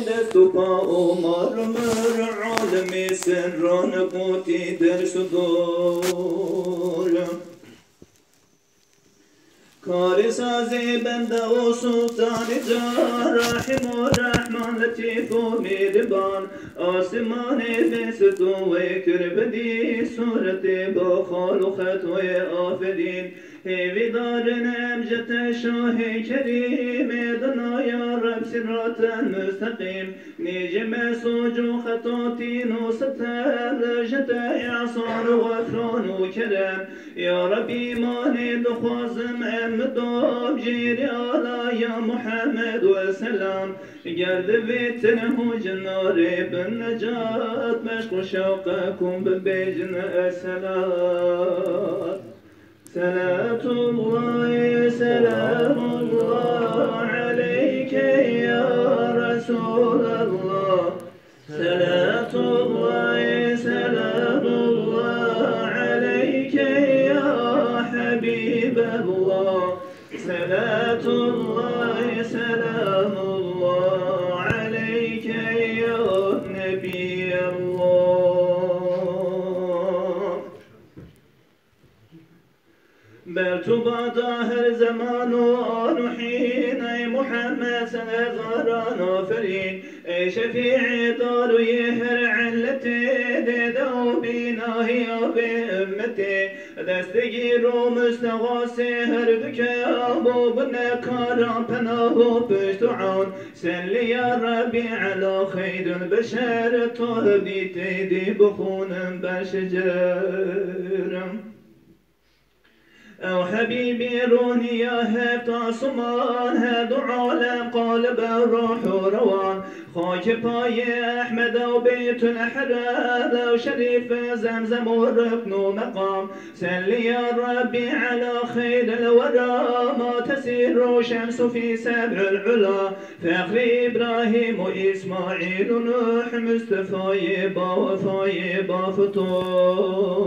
دست و پا و مار و مر عالم سران قوتی در صدور کار سازی بنده و سلطان جان رحم و رحمان لطیف و مهربان آسمان بست و کربدی صورت با خال و خط و آفرین هیوی دارن امجد شاه کریم دنا یا رب صراطا مستقیم نجم سوج و خطاطین و ستر رجت اعصار و غفران و کرم یا رب ایمان دخوازم امداب جیری آلا یا محمد و سلام گرد ویتنه جنار بن نجات مشق شوقكم ببيجن السلام صلاة الله سلام الله عليك يا رسول الله صلاة الله سلام الله عليك يا حبيب الله صلاة الله سلام الله عليك يا نبي الله برتبا هر زمان و آن حين ای محمد سنزاران آفرین ای شفیع دار و هر علت دیدو بیناهی و امتی دستگیر و مستغاث هر دکاب و بنکاران پناه و پشت عون سلی یا ربی علا خیر البشر طهبی تیدی بخونم بشجرم او حبيبي روني يا هفت صمان هذا عالم قالب الروح روان خاك باي احمد وبيت الحرام لو شريف زمزم والركن مقام سلي يا ربي على خير الورى ما تسير شمس في سبع العلا فخر ابراهيم واسماعيل ونوح مصطفى يبا وفايبا فتوح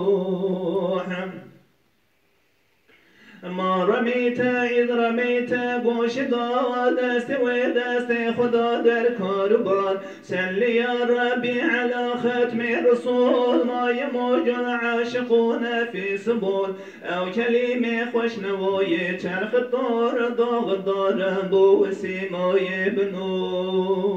ما رميت إذ رميت بوشدا ودست ودست خدا در کاربار سلی یا ربی على ختم رسول ما يموج العاشقون في سبول او كلمة خوش نوای چرخ دار داغ دارم بو سیمای بنور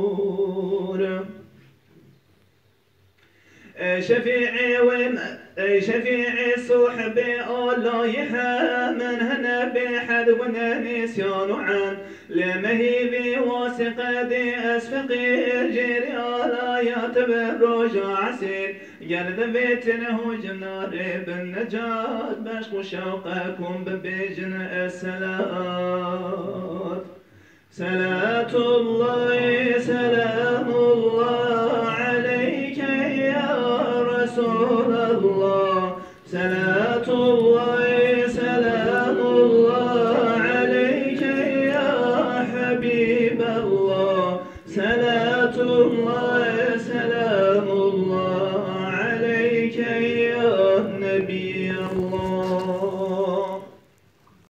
شفيعي صحبي الله يحمن هنا بحد ونسيان عن لمهيبي واثق دي أسفقي جيري الله يتبرج عسير قرد بيتنه جنار بالنجاة بشق شوقكم ببيجن السلام صلاة الله سلام الله عليك يا رسول الله صلاة الله سلام الله عليك يا حبيب الله صلاة الله